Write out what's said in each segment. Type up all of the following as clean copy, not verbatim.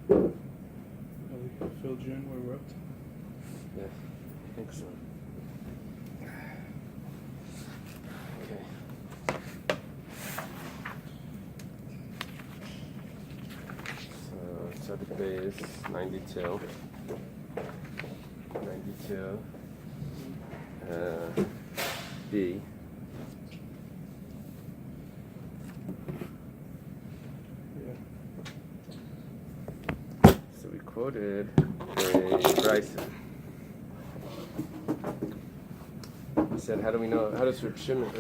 Filled you in where we're up to? Yeah, I think so. Okay. So the Bais 92. 92. B. So we quoted a Bais. He said, how do we know, how does Reb Shimon,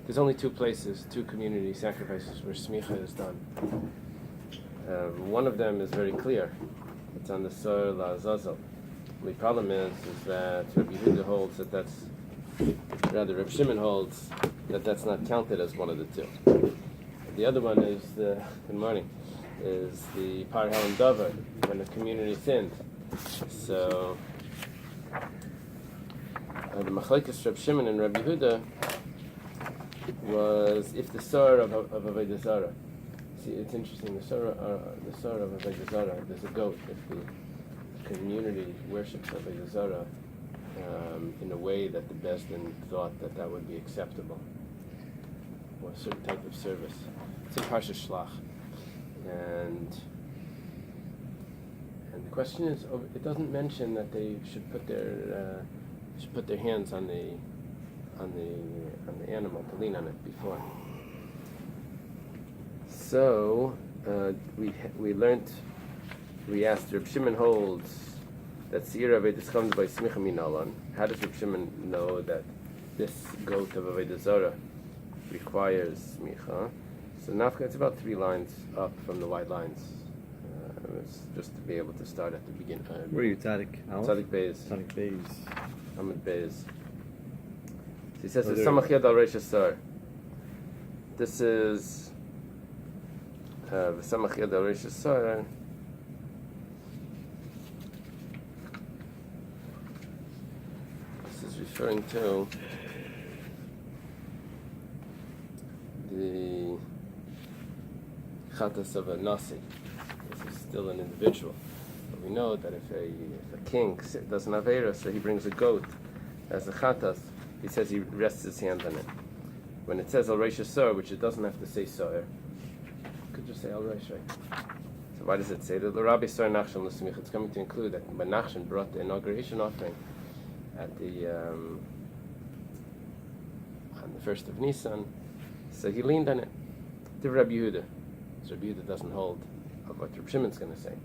there's only two places, two community sacrifices where smicha is done. One of them is very clear. It's on the Sor LaAzazel. The problem is that Rabbi Yehuda holds that Reb Shimon holds that that's not counted as one of the two. The other one is good morning, is the Par Helen Dover, when the community sinned. So the Machlekes Reb Shimon and Rabbi Yehuda was if the Sor of Avodah Zarah. See, it's interesting. The Sor of Avodah Zarah, there's a goat. If the community worships Avodah Zarah in a way that the Beis Din thought that would be acceptable, or a certain type of service. It's in Parsha Shlach, and the question is, it doesn't mention that they should put their hands on the animal to lean on it before. So we asked, Reb Shimon holds that Seir Avodah comes by Smicha Minalan. How does Reb Shimon know that this goat of Avodah Zarah requires Smicha? So Nafka, it's about 3 lines up from the white lines. It's just to be able to start at the beginning. Where are you, Tzadik? Tzadik Bais. Tzadik Bais. Ahmed Bais. So he says, Samach Yad al Reish Asar. This is Samach Yad al Reish Asar. This is referring to the Chatas of a Nasi. This is still an individual. But we know that if a king does an Aveira, so he brings a goat as a Chatas, he says he rests his hand on it. When it says Al Reish Asar, which it doesn't have to say Soer, it could just say Al Reish, right? So why does it say that the Rabbi Soer Nachshon L'Smich? It's coming to include that Menachem brought the inauguration offering at on the 1st of Nisan, so he leaned on it. To Rabbi Yehuda. So Rabbi Yehuda doesn't hold of what Reb Shimon's going to say.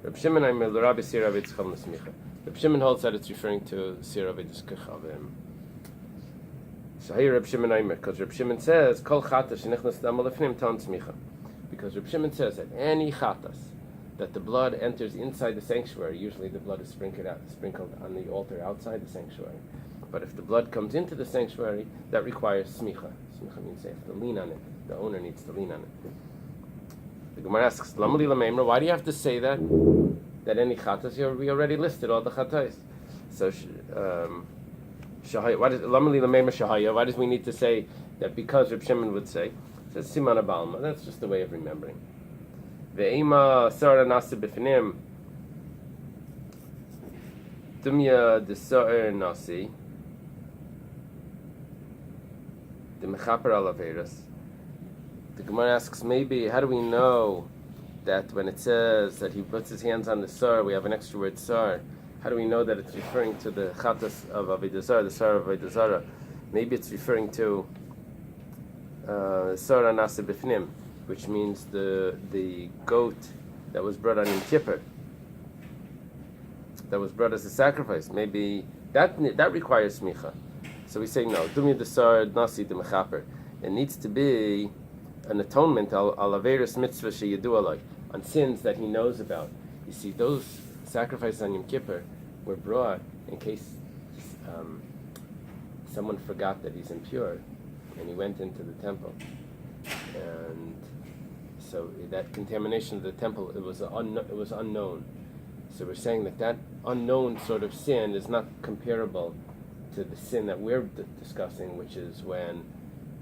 Reb Shimon, I'm Rabbi Seir Avodah Chacham L'Smicha. Reb Shimon holds that it's referring to Seir Avodah Kachavim. So here Reb Shimon Aimer, because Reb Shimon says, Kol Chatas Shenichnas Dama Lefnim Tan Smicha. Because Reb Shimon says that any Chatas, that the blood enters inside the sanctuary, usually the blood is sprinkled on the altar outside the sanctuary. But if the blood comes into the sanctuary, that requires smicha. Smicha means they have to lean on it. The owner needs to lean on it. The Gemara asks, Lamali Lameimra, why do you have to say that? That any chatas, we already listed all the chatas. So, Shahaya, Lamali Lameimra Shahaya, why does we need to say that because Reb Shimon would say? It says Simana Balma, that's just a way of remembering. Ve'ima Sara Nasi B'finim Dumya de Sa'er Nasi the Mechaper al Averas. The Gemara asks, maybe, how do we know that when it says that he puts his hands on the Sar, we have an extra word Sar? How do we know that it's referring to the Chatas of Avodah Zarah, the Sar of Avodah Zarah? Maybe it's referring to Sara Nasi B'fnim, which means the goat that was brought on Yom Kippur, that was brought as a sacrifice. Maybe that requires smicha. So we say no. Dumi desar nasi de mechaper. It needs to be an atonement al averis mitzvah sheyidu alai, on sins that he knows about. You see, those sacrifices on Yom Kippur were brought in case someone forgot that he's impure, and he went into the temple, and so that contamination of the temple, it was unknown. So we're saying that unknown sort of sin is not comparable to the sin that we're discussing, which is when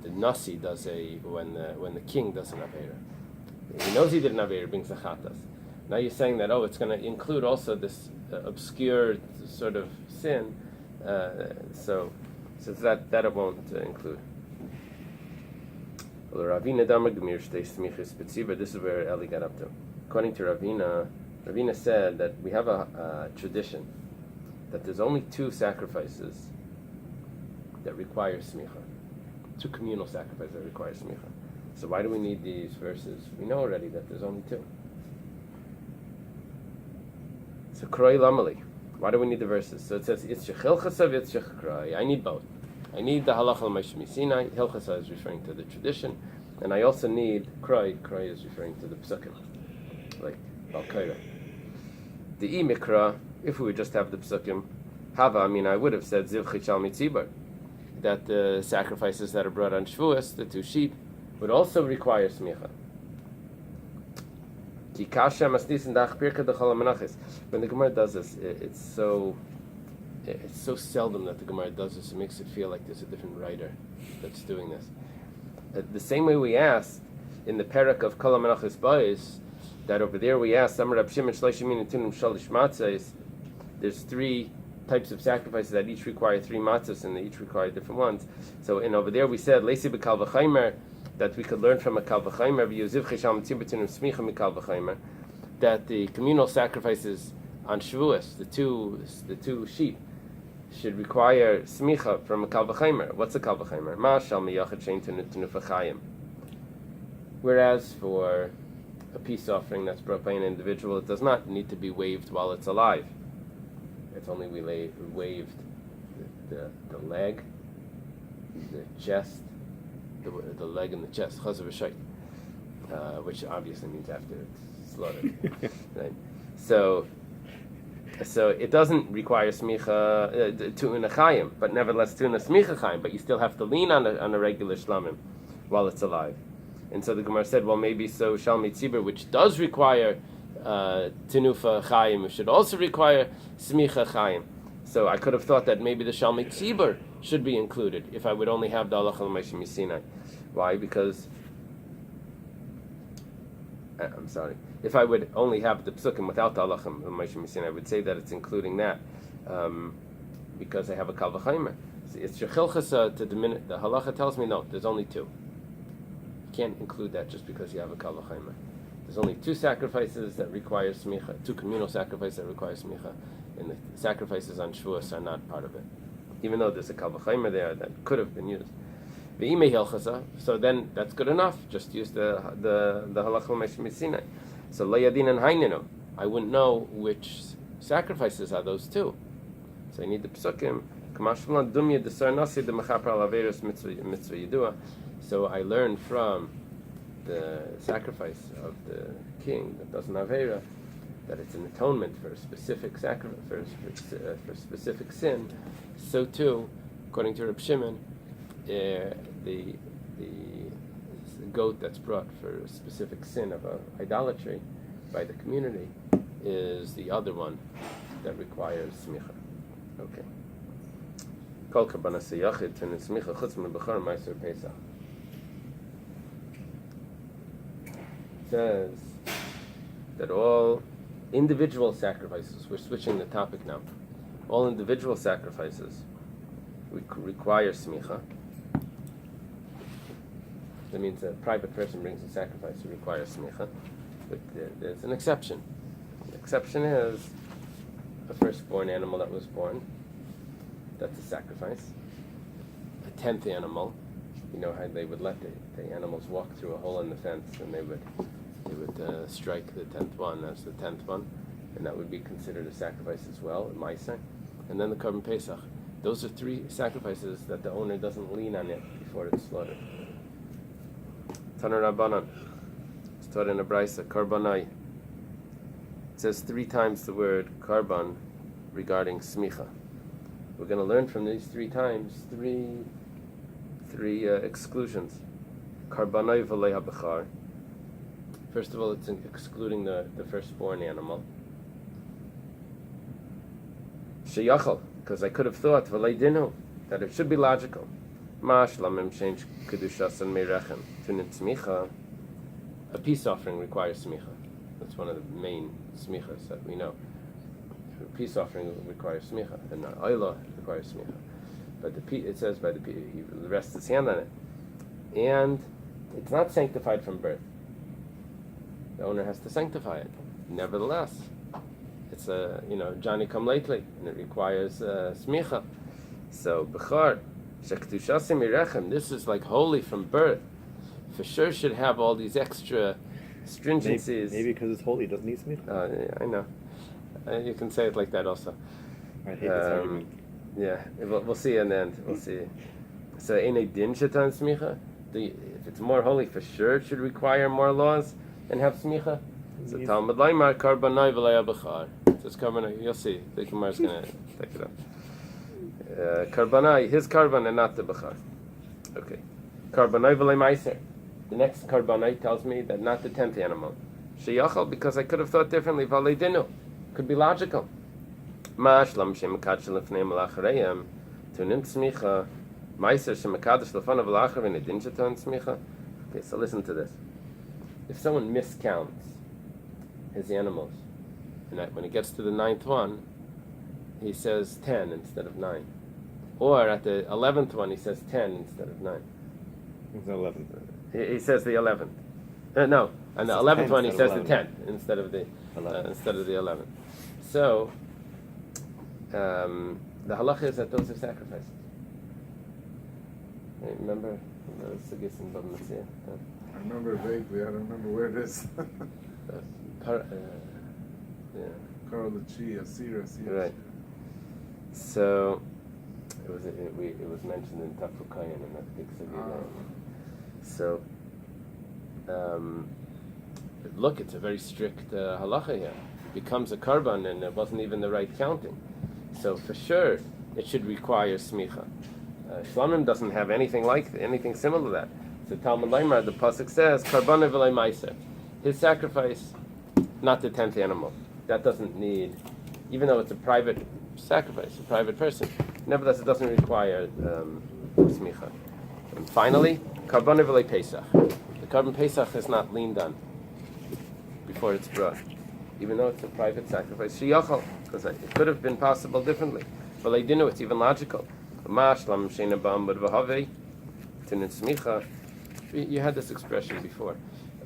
the nasi when the king does an aveira. He knows he did an aveira, brings a chatas. Now you're saying that, it's going to include also this obscure sort of sin, so that it won't include. Well, Ravina Damar Gemir Shtei Smichas Betziva. This is where Eily got up to. According to Ravina said that we have a tradition that there's only 2 sacrifices that require smicha, 2 communal sacrifices that require smicha. So why do we need these verses? We know already that there's only 2. So kroi lamali. Why do we need the verses? So it says it's shechilchasav, it's shechkroi. I need both. I need the halacha l'maishmi Sinai. Hilchasa is referring to the tradition, and I also need kroi. Kroi is referring to the psukim, like balkaira. The mikra. If we would just have the psukim, hava. I would have said ziv chichal mitzibar, that the sacrifices that are brought on Shavuos, the 2 sheep, would also require smicha. When the Gemara does this, it's so seldom that the Gemara does this. It makes it feel like there's a different writer that's doing this. The same way we asked in the parak of Kol Menachos Bais, that over there we asked, there's 3 types of sacrifices that each require 3 matzahs, and they each require different ones. So over there we said, Leisi b'kal v'chaymer, that we could learn from a kal v'chaymer, that the communal sacrifices on Shavuos, the two sheep, should require smicha from a kal v'chaymer. What's a kal v'chaymer? Ma'ashal miyachad shein tenufa chayim. Whereas for a peace offering that's brought by an individual, it does not need to be waved while it's alive. It's only waved the leg, the chest, the leg and the chest, chazav v'shayt, which obviously means after it's slaughtered. Right? So it doesn't require smicha tu'una chayim, but nevertheless tu'una smicha chayim. But you still have to lean on a regular shlamim while it's alive. And so the Gemara said, well, maybe so Shalmei Tzibur, which does require tenufa chayim, should also require smicha chayim. So I could have thought that maybe the Shalmei Tzibur should be included if I would only have the halacha l'maishmi Sinai. Why? Because if I would only have the psukim without the halacha l'maishmi Sinai, I would say that it's including that because I have a kal v'chaymer. It's shechilchasa to diminish. The halacha tells me no. There's only 2. You can't include that just because you have a kal v'chaymer. There's only 2 sacrifices that require smicha, 2 communal sacrifices that require smicha, and the sacrifices on Shavuos are not part of it. Even though there's a kal v'chaymer there that could have been used. V'imei hilchasa, so then that's good enough. Just use the halacha l'maishmi Sinai. So lo yadin and haininu. I wouldn't know which sacrifices are those 2. So I need the psukim. Kamashmalan dumya desar nasi de mechaper al averos mitzvah yidua. So I learned from the sacrifice of the king that doesn't have avera, that it's an atonement for a specific sacrifice, for specific sin. So too, according to Reb Shimon, the goat that's brought for a specific sin of idolatry by the community is the other one that requires smicha. Okay. Kol karbanas yachid and smicha chutz min bechor ma'aser Pesach. Says that all individual sacrifices, we're switching the topic now, all individual sacrifices require smicha. That means a private person brings a sacrifice, it requires smicha. But there's an exception. The exception is a firstborn animal that was born. That's a sacrifice. A 10th animal, you know how they would let the animals walk through a hole in the fence, and they would strike the 10th one as the 10th one, and that would be considered a sacrifice as well, a ma'aser. And then the Korban Pesach. Those are 3 sacrifices that the owner doesn't lean on it before it's slaughtered. Taner Rabbanan. It's taught in a Braisa, Karbanai. It says 3 times the word karban regarding smicha. We're going to learn from these 3 times 3 exclusions. Karbanai v'lei habechar. First of all, it's excluding the firstborn animal. Sheyachal, because I could have thought v'lei dinu, that it should be logical. Mash lamim shein kedushas and meirachem tunin smicha. A peace offering requires smicha. That's one of the main smichas that we know. The peace offering requires smicha, and Eily requires smicha. But it says by he rests his hand on it, and it's not sanctified from birth. The owner has to sanctify it. Nevertheless, it's a Johnny come lately, and it requires smicha. So bechar shektushasim irechem. This is like holy from birth. For sure, should have all these extra stringencies. Maybe because it's holy, it doesn't need smicha. Yeah, I know. You can say it like that also. I hate this argument. Yeah, we'll see in the end. We'll see. So, ene din shetan smicha. If it's more holy, for sure, it should require more laws and have smicha. So, Talmud Laimar karbanai v'leya b'char. So it's karbanai. You'll see. The Gemara is going to take it up. Karbanai, his karban and not the b'char. Okay. Karbanai v'lei meiser. The next karbanai tells me that not the 10th animal. Sheyachal, because I could have thought differently. V'alei dinu. Could be logical. Ma'ashlam shemekad shelifnei malachareyim tunim tzmicha meiser shemekadash lefanav malachar v'nedin shetan tzmicha. Okay, so listen to this. If someone miscounts his animals, and when he gets to the 9th one, he says 10 instead of 9. Or at the 11th one, he says 10 instead of 9. It's the 11th. He says the 11th. No, on the 11th one, he says the 10 instead of the 11th. So, the halacha is that those are sacrifices. Right, remember the Sugis in Bava Metzia? I remember vaguely. I don't remember where it is. Karol Chi, Asira. Right. So it was mentioned in Tafukayan in that big Sugis. So look, it's a very strict halacha here. It becomes a karban, and it wasn't even the right counting. So for sure, it should require smicha. Shlamim doesn't have anything similar to that. So Talmud Laimar, the pasuk says, "Karban v'lei meiser." His sacrifice, not the 10th animal. That doesn't need, even though it's a private sacrifice, a private person. Nevertheless, it doesn't require smicha. And finally, karban v'lei pesach. The karban pesach is not leaned on before it's brought, even though it's a private sacrifice. Sheyachal, because it could have been possible differently. But they didn't. It's even logical. You had this expression before.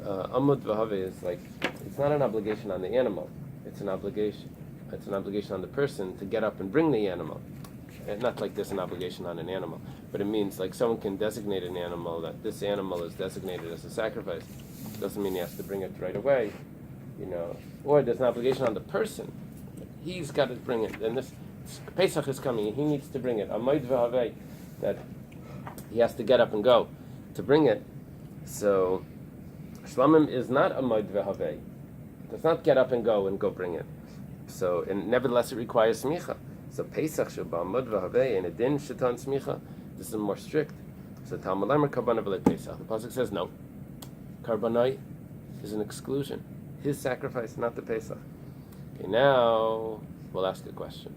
Amud v'haveh is like, it's not an obligation on the animal. It's an obligation. It's an obligation on the person to get up and bring the animal. Not like there's an obligation on an animal, but it means like someone can designate an animal, that this animal is designated as a sacrifice. Doesn't mean he has to bring it right away, Or there's an obligation on the person. He's got to bring it, and this Pesach is coming, and he needs to bring it. Amoid v'havei, that he has to get up and go to bring it. So Shlamim is not amoid v'havei. It does not get up and go bring it. So, and nevertheless, it requires smicha. So Pesach sheba amoid v'havei and edin shetan smicha. This is more strict. So Talmud Lamer karbanai v'lei Pesach. The pasuk says no. Karbanai is an exclusion. His sacrifice, not the Pesach. Okay, now we'll ask a question.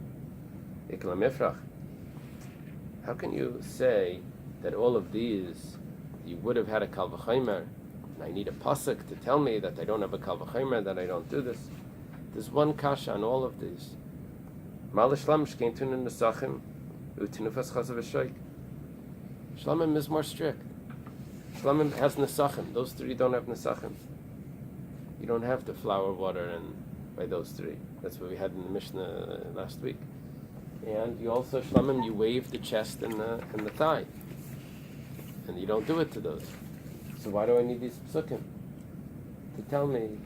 How can you say that all of these you would have had a kal v'chomer, and I need a pasuk to tell me that I don't have a kal v'chomer, that I don't do this? There's one kasha on all of these. Shlamim is more strict. Shlamim has nesachim. Those three don't have nesachim. You don't have the flour, water, and by those three. That's what we had in the Mishnah last week. And you also shlamim, you wave the chest and the thigh, and you don't do it to those. So why do I need these psukim to tell me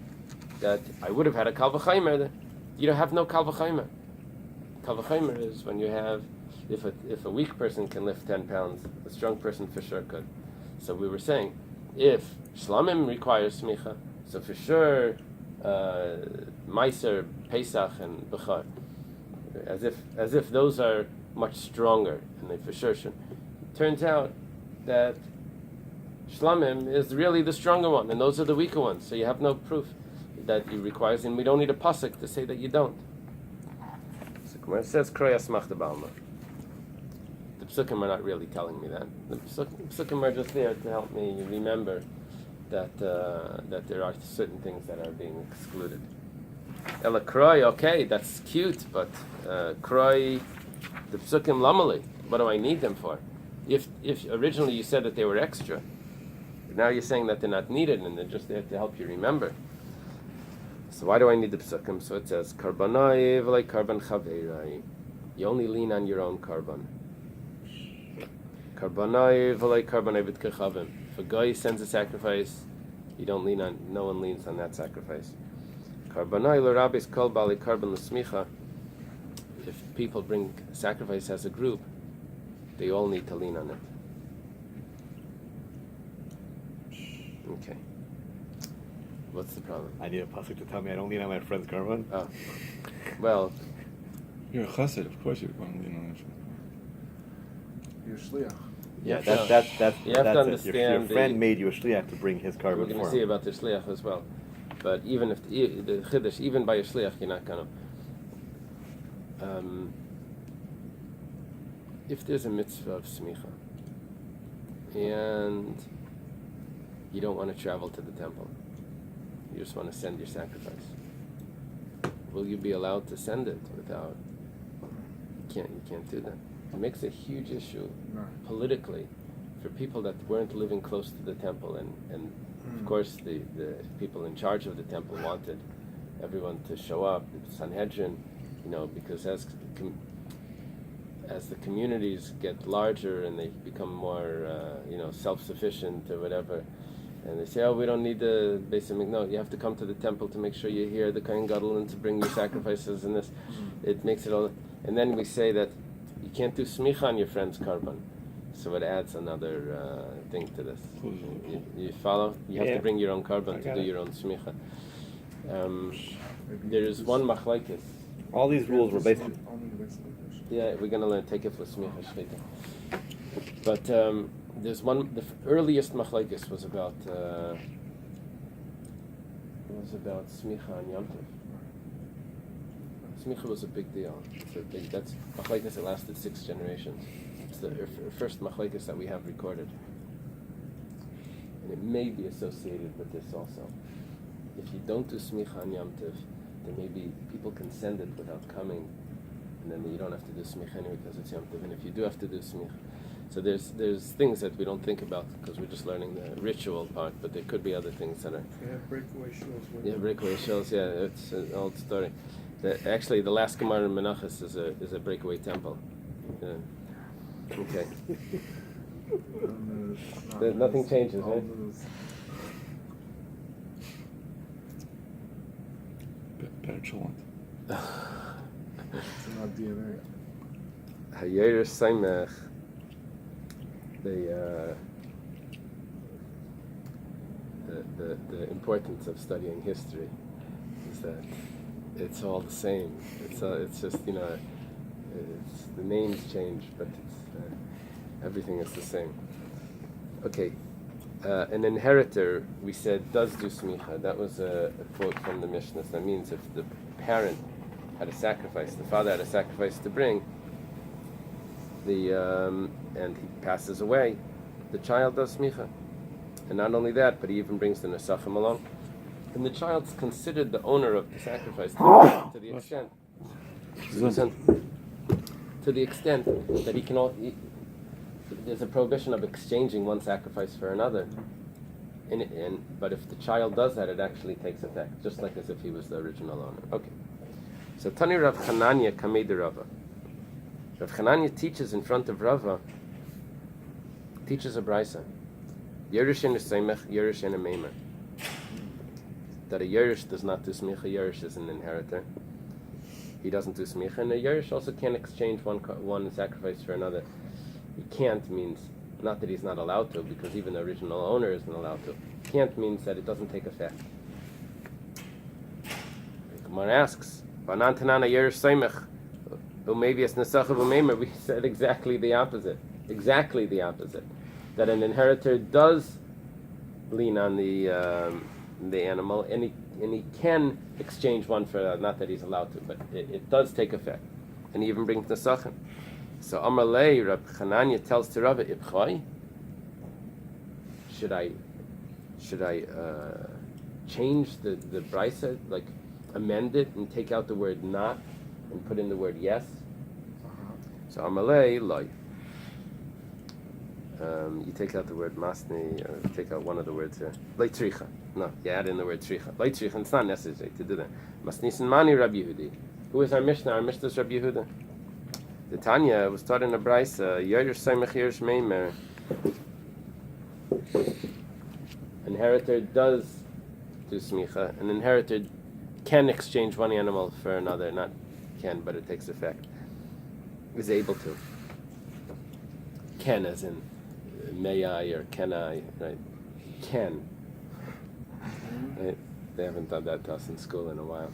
that I would have had a kal v'chomer? You don't have no kal v'chomer. Kal v'chomer is when you have, if a weak person can lift 10 pounds, a strong person for sure could. So we were saying, if shlamim requires smicha, so for sure, meiser, pesach, and bechar, as if those are much stronger, and they for sure should. Turns out that shlamim is really the stronger one, and those are the weaker ones. So you have no proof that it requires, and we don't need a pasuk to say that you don't. So Gemara says, "Kroyas machta b'alma." The psukim are not really telling me that. The psukim are just there to help me remember that there are certain things that are being excluded. Ela kroi, okay, that's cute, but kroi, the psukim lamali, what do I need them for? If originally you said that they were extra, now you're saying that they're not needed and they're just there to help you remember. So why do I need the psukim? So it says, Karbanai v'lei karban chaveirai. You only lean on your own karban. Karbanai v'lei karbanai v'tkechavim. If a guy sends a sacrifice, you don't lean on, no one leans on that sacrifice. Karbanai l'rabis kol bali karban l'smicha. If people bring sacrifice as a group, they all need to lean on it. Okay. What's the problem? I need a pasuk to tell me I don't lean on my friend's carbon. Oh. Well, You're a chassid, of course you're going to lean on it. You're shliach. yeah, That's you have to it. understand Your friend made you a shliach to bring his we're carbon going for to see him. about the shliach as well. But even if the chiddush, even by a shliach, you're not going to. If there's a mitzvah of smicha and you don't want to travel to the temple, you just want to send your sacrifice, will you be allowed to send it without? You can't do that. It makes a huge issue politically for people that weren't living close to the temple, and of course the people in charge of the temple wanted everyone to show up, the Sanhedrin, because as the communities get larger and they become more, self-sufficient or whatever, and they say, oh, we don't need the Bais. No, you have to come to the temple to make sure you hear the Kohen Gadol and to bring your sacrifices and this. It makes it all. And then we say that you can't do smicha on your friend's karban. So it adds another thing to this. You follow? You have to bring your own karban to do your own smicha. There is one machlekes. All these rules were basically. Yeah, we're going to take it for smicha shvita. But there's one. The earliest machlekes was about smicha and Yom Tov. Smicha was a big deal. That's machlekes that lasted 6 generations. It's the first machlekes that we have recorded, and it may be associated with this also. If you don't do smicha and Yom Tov, then maybe people can send it without coming, and then you don't have to do smicha anyway because it's Yom Tov. And if you do have to do smicha, so there's things that we don't think about because we're just learning the ritual part, but there could be other things that are. They have breakaway shows. Yeah, breakaway shells. Yeah, it's an old story. Actually, the last Gemara in Menachos is a breakaway temple. Yeah. Okay. Nothing changes, right? Better chillin'. It's in our DNA. Hayer Saimech. The importance of studying history is that it's all the same. It's just it's the names change, but everything is the same. Okay, an inheritor, we said, does do smicha. That was a quote from the Mishnah. That means if the parent had a sacrifice, the father had a sacrifice to bring, and he passes away, the child does smicha. And not only that, but he even brings the nesachim along. And the child's considered the owner of the sacrifice to the extent that he can there's a prohibition of exchanging one sacrifice for another. But if the child does that, it actually takes effect, just like as if he was the original owner. Okay. So Tani Rav Chananya Kamei de Rava. Rav Chananya teaches in front of Rava, teaches a brisa. Yerush and a Seimech, Yerush and a Meimer. That a Yerush does not do smicha. Yerush is an inheritor. He doesn't do smicha, and a Yerush also can't exchange one sacrifice for another. He can't means not that he's not allowed to, because even the original owner isn't allowed to. Can't means that it doesn't take effect. The Gemara asks, "Banan tanana Yerush Seimech, umevias nesachav umeimer." We said exactly the opposite. Exactly the opposite. That an inheritor does lean on the animal, and he can exchange one for not that he's allowed to, but it does take effect, and he even brings nesachim. So Amar Lei, Rabbi Chananya tells to Rabbi, Ibchai, should I should I change the brisa, like amend it and take out the word not and put in the word yes? So amalei loy. You take out the word masni, or take out one of the words here. Leit tricha. No, you add in the word tricha. Leit tricha. It's not necessary to do that. Masnisin mani Rabbi Yehudi. Who is our Mishnah? Our Mishnah is Rabbi Yehuda. The Tanya was taught in a brisa. Yoyer Saimach Yerush Meimer. Inheritor does do smicha. An inheritor can exchange one animal for another. Not can, but it takes effect. Is able to. Can, as in may I or can I, right? Can. Right? They haven't done that to us in school in a while.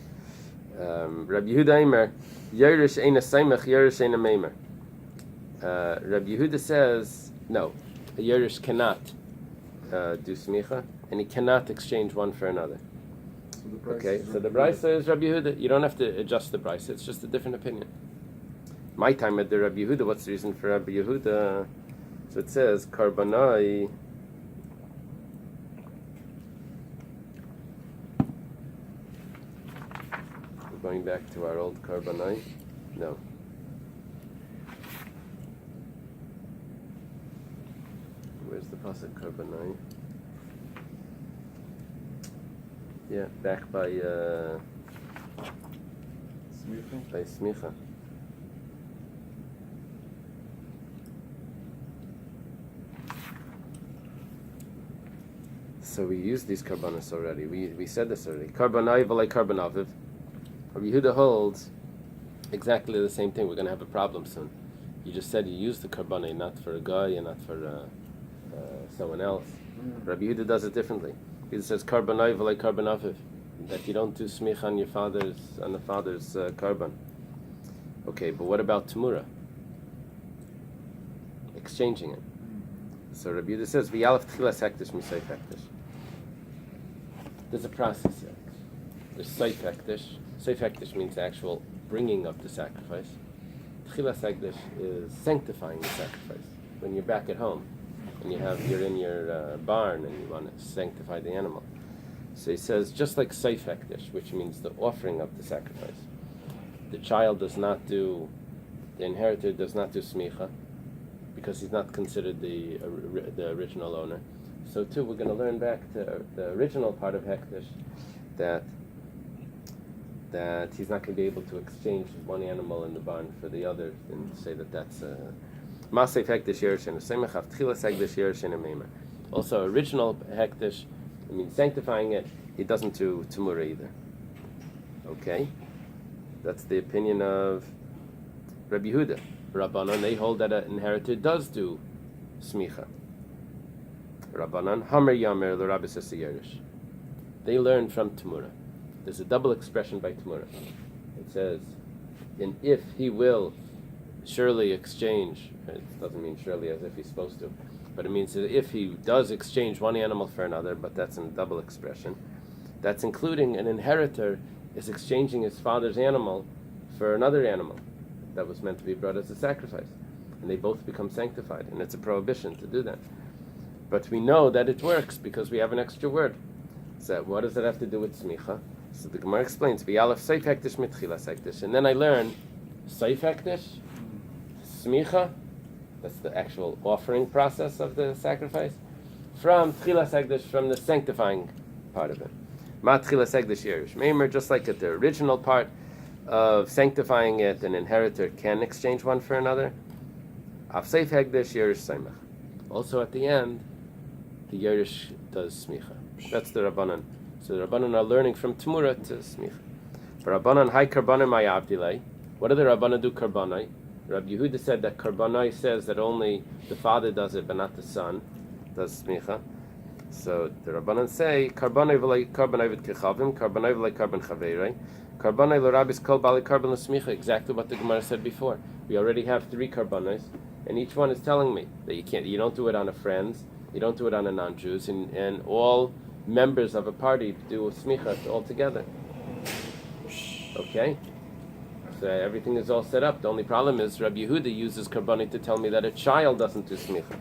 Rabbi Yehuda Eimer, Yerush Eina Saimach, Yerush Eina Meimer. Rabbi Yehuda says, no, a Yerush cannot do smicha, and he cannot exchange one for another. Okay, so the brisa is Rabbi Yehuda. You don't have to adjust the brisa, it's just a different opinion. My time at the Rabbi Yehuda, what's the reason for Rabbi Yehuda? So it says, Karbanai. We're going back to our old Karbanai. No. Where's the pasuk Karbanai? Yeah, back by Smicha. So we used these karbanos already. We said this already. Karbanai v'lei karbanaviv. Rabbi Yehuda holds exactly the same thing. We're going to have a problem soon. You just said you used the karbanai not for a guy and not for someone else. Rabbi Yehuda does it differently. He says karbanai v'lei karbanaviv, that you don't do smicha on the father's karban. Okay, but what about tamura? Exchanging it. So Rabbi Yehuda says v'yalef tchilas hektish misayf hektish. There's a process here. There's Seif Hektish. Seif Hektish means the actual bringing of the sacrifice. Tchilas Hektish is sanctifying the sacrifice. When you're back at home and you're in your barn and you want to sanctify the animal. So he says, just like Seif Hektish, which means the offering of the sacrifice. The inheritor does not do smicha because he's not considered the original owner. So too, we're going to learn back to the original part of Hektish that he's not going to be able to exchange one animal in the barn for the other and say that that's Masef Hektish Yerushim Semach Tchilas Hektish Yerushim Meimer. Also, original Hektish, I mean sanctifying it, he doesn't do Tumura either. Okay, that's the opinion of Rabbi Yehuda. Rabbanan, they hold that an inheritor does do smicha. Rabbanan, Hamer Yamer l'Rabbi Yerush. They learn from Tumura. There's a double expression by Tumura. It says, and if he will surely exchange, it doesn't mean surely as if he's supposed to, but it means that if he does exchange one animal for another, but that's in a double expression, that's including an inheritor is exchanging his father's animal for another animal that was meant to be brought as a sacrifice. And they both become sanctified, and it's a prohibition to do that. But we know that it works because we have an extra word. So what does that have to do with smicha? So the Gemara explains, V'yalef seif hektish mitchilas hektish. And then I learn, seif hektish, smicha, that's the actual offering process of the sacrifice, from tchilas hektish, from the sanctifying part of it. Ma tchilas hektish yerush meimer, just like at the original part of sanctifying it, an inheritor can exchange one for another. Av seif hektish yerush saimach. Also at the end, the Yerush does smicha. That's the Rabbanan. So the Rabbanan are learning from Tumura to smicha. For Rabbanan, hi karbanim ayavdilei. What do the Rabbanan do karbanai? Rabbi Yehuda said that karbanai says that only the father does it, but not the son does smicha. So the Rabbanan say karbanai v'lei karbanai v'tkechavim, karbanai v'lei karban chaveirei, karbanai l'rabis kol bali karban l'smicha. Exactly what the Gemara said before. We already have 3 karbanos, and each one is telling me that you don't do it on a friend's, you don't do it on a non-Jews, and all members of a party do smicha all together. Okay? So everything is all set up. The only problem is Rabbi Yehuda uses karbani to tell me that a child doesn't do smicha.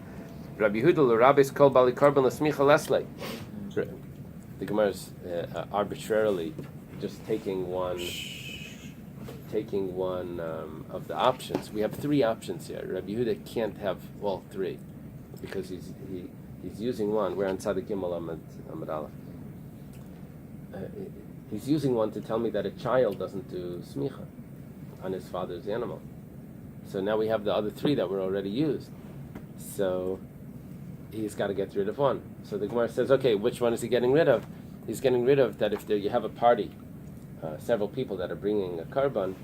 Rabbi Yehuda l'rabis kol bali karban l'smicha leslei. The Gemara is arbitrarily just taking one of the options. We have three options here. Rabbi Yehuda can't have all three because he's using one. We're on Tzadik Gimel Amud Aleph. He's using one to tell me that a child doesn't do smicha on his father's animal. So now we have the other three that were already used. So he's got to get rid of one. So the Gemara says, okay, which one is he getting rid of? He's getting rid of that if you have a party, several people that are bringing a karban,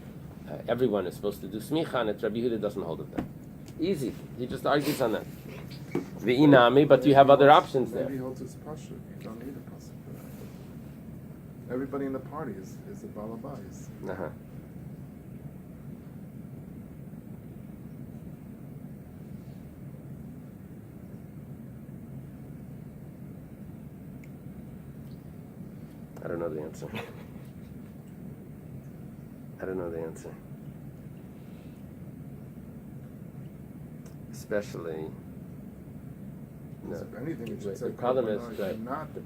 everyone is supposed to do smicha, and Rabbi Yehuda doesn't hold of that. Easy. He just argues on that. V'inami, but you have other options there. Maybe he holds his pasuk. You don't need a pasuk for that. Everybody in the party is a balabais. Uh-huh. I don't know the answer. Especially, no. If anything, it should say The problem is karbanoi, that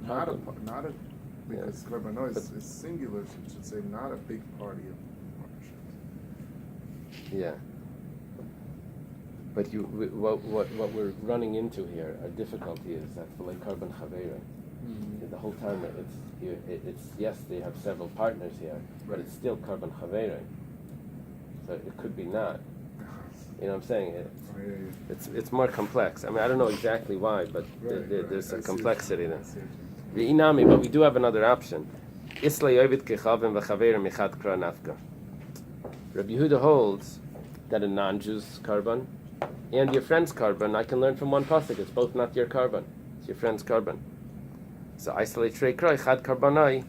not a because karbanoi is singular. So it should say not a big party of partnerships. Yeah. But what we're running into here, our difficulty is that for like carbon chaveira, the whole time it's yes, they have several partners here, but it's still carbon chaveira. So it could be not. You know what I'm saying? It's more complex. I mean, I don't know exactly why, but there's a complexity there. V'inami, but we do have another option. Isla yovid kechavim v'chaveira michad kra nafka. Rabbi Yehuda holds that a non-Jew's carbon and your friend's carbon, I can learn from one pasuk. It's both not your carbon; it's your friend's carbon. So isolate trei kroi chad karbanai,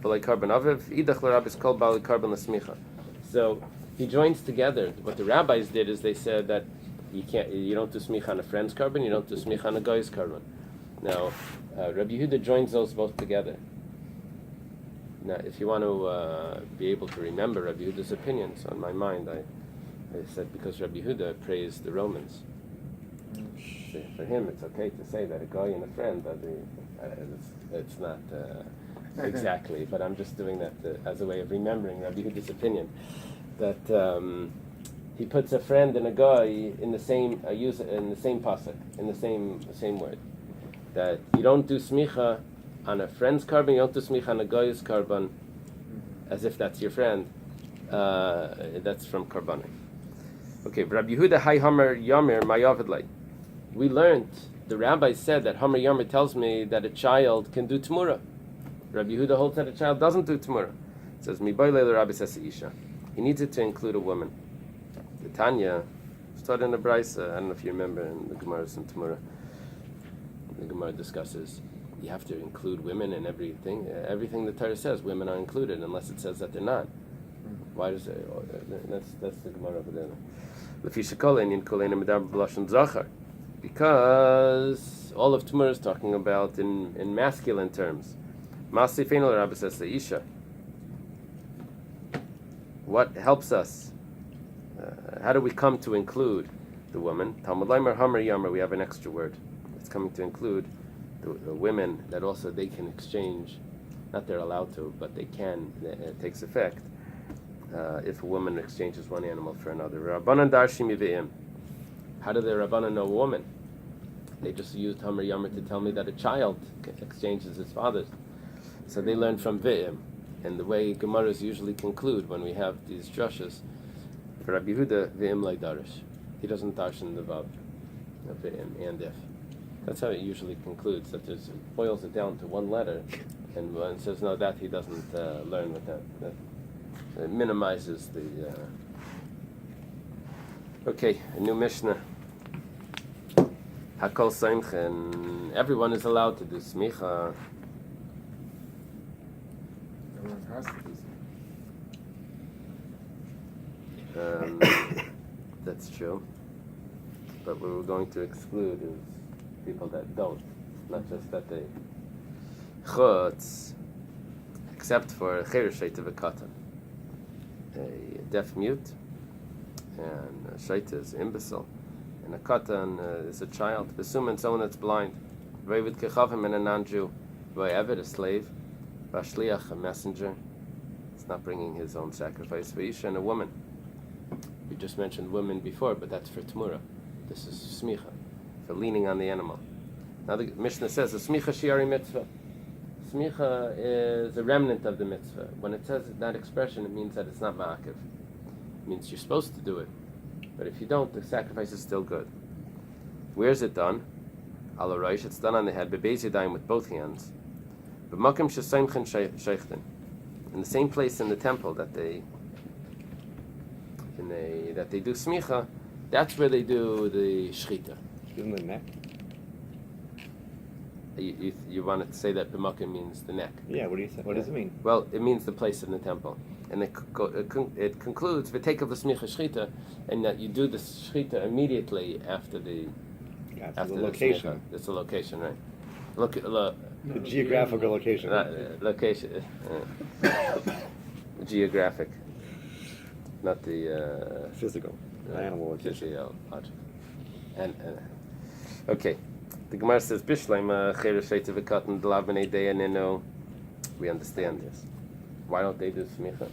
v'lei carbon aviv idach l'rabbis kol bali carbon l'smicha. So he joins together. What the rabbis did is they said that you don't do smicha on a friend's carbon, you don't do smicha on a guy's carbon. Now, Rabbi Yehuda joins those both together. Now, if you want to be able to remember Rabbi Yehuda's opinions, on my mind, I said because Rabbi Yehuda praised the Romans. So for him, it's okay to say that a guy and a friend, but it's not exactly. But I'm just doing that as a way of remembering Rabbi Yehuda's opinion. That he puts a friend and a guy in the same in the same pasuk, in the same word. That you don't do smicha on a friend's carbon, you don't do smicha on a guy's carbon, as if that's your friend. That's from Karbanik. Okay, Rabbi Yehuda Hai Hamer Yamir Mayavidlai. We learned, the rabbi said that Hamer Yamir tells me that a child can do Tmura. Rabbi Yehuda holds that a child doesn't do Tmura. It says, Mibayle the Rabbi says Isha. He needs it to include a woman. The Tanya started in the Bais, I don't know if you remember in the Gemara and Tmura. The Gemara discusses you have to include women in everything. Everything the Torah says, women are included, unless it says that they're not. Why does it? That's the Gemara over there. Because all of Tmura is talking about in masculine terms. Masifeno Rabbi says the Isha. What helps us? How do we come to include the woman? Talmud Leimer Hamer Yamer. We have an extra word. It's coming to include the women that also they can exchange. Not they're allowed to, but they can. It takes effect if a woman exchanges one animal for another. Rabbanan Darshim Yivim. How do the Rabbanan know a woman? They just used Hamer Yamer to tell me that a child exchanges his father's. So they learn from V'im. And the way Gemaras usually conclude when we have these drushes, for Rabbi Yehuda, V'im Lai Darish. He doesn't darshan the Vav, V'im and if. That's how it usually concludes, that it boils it down to one letter, and when it says no, that he doesn't learn with that. It minimizes the... Okay, a new Mishnah. Hakol Seimchen. Everyone is allowed to do smicha. Everyone has to do That's true. But what we're going to exclude is people that don't. Not just that they... Chutz, except for a Cheir of a katan. A deaf mute, and a shaita is imbecile, and a katan is a child. Besumen, someone that's blind. Ravid kechavim and a non-Jew. Va'eved, a slave. Vashliach, a messenger. It's not bringing his own sacrifice. Va'isha, and a woman. We just mentioned women before, but that's for Tmura. This is smicha, for leaning on the animal. Now the Mishnah says, a smicha shiari mitzvah. Smicha is a remnant of the mitzvah. When it says that expression, it means that it's not ma'akiv. It means you're supposed to do it. But if you don't, the sacrifice is still good. Where is it done? Al Rosh, it's done on the head, bebeis yadayim, with both hands. B'makom shesaimchen sheichten. In the same place in the temple that they do smicha, that's where they do the shechita. Isn't the neck? You wanted to say that b'makom means the neck. Yeah, what do you say? What does it mean? Well, it means the place in the temple. And it concludes, v'take of the smicha shechita, and that you do the shechita immediately after the After the location. Smicha. It's a location, right? The geographical location. Location. Geographic. Not the Physical. Animal location. Physiological. And okay. The Gemara says, Bishleim, Cheresh Sheitah V'Katan, D'Lav B'nei Deya Nino. We understand this. Why don't they do smicha?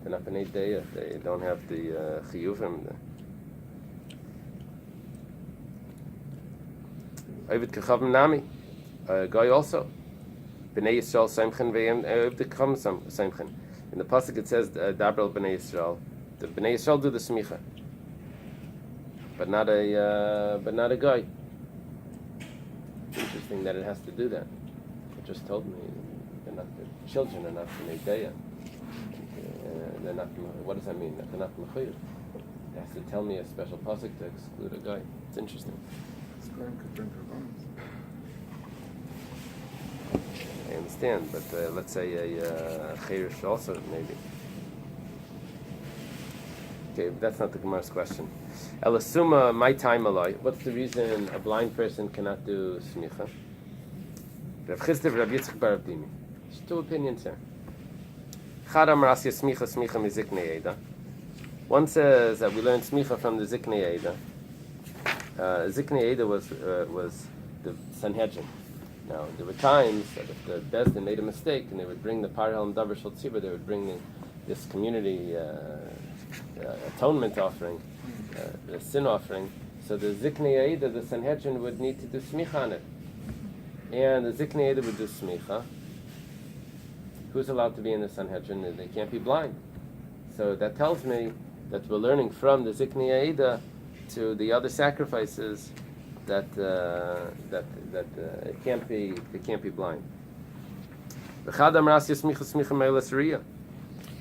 They're not B'nei Deya. They don't have the chiyuvim. Ovid Kechavim Nami. Guy also. B'nei Yisrael Seimchen V'yem Ovid Kechavim Seimchen. In the pasuk it says, Dabrel B'nei Yisrael. The B'nei Yisrael do the smicha, but not a guy. Interesting that it has to do that. It just told me the children are not B'nei Deya. They're not. What does that mean? That they're not mechuyev. It has to tell me a special pasuk to exclude a guy. It's interesting. I understand, but let's say a cheresh also maybe. Okay, but that's not the Gemara's question. Elasuma, my time aloi. What's the reason a blind person cannot do smicha? Rav Chisda, Rav Yitzchak bar Rav Dimi. There's two opinions here. Chadam rasya smicha smicha miziknei eda. One says that we learned smicha from the ziknei eda. Ziknei eda was the Sanhedrin. Now there were times that if the Bezdin made a mistake and they would bring the Parhel and Davar Shel Tzibur, they would bring this community atonement offering, the sin offering. So the Ziknei Eda, the Sanhedrin, would need to do smicha on it. And the Ziknei Eda would do smicha. Who's allowed to be in the Sanhedrin? They can't be blind. So that tells me that we're learning from the Ziknei Eda to the other sacrifices that it can't be blind.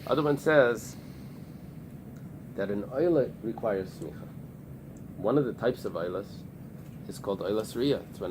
Other one says that an Eily requires smicha. One of the types of Eilas is called Eilas Riyah. It's when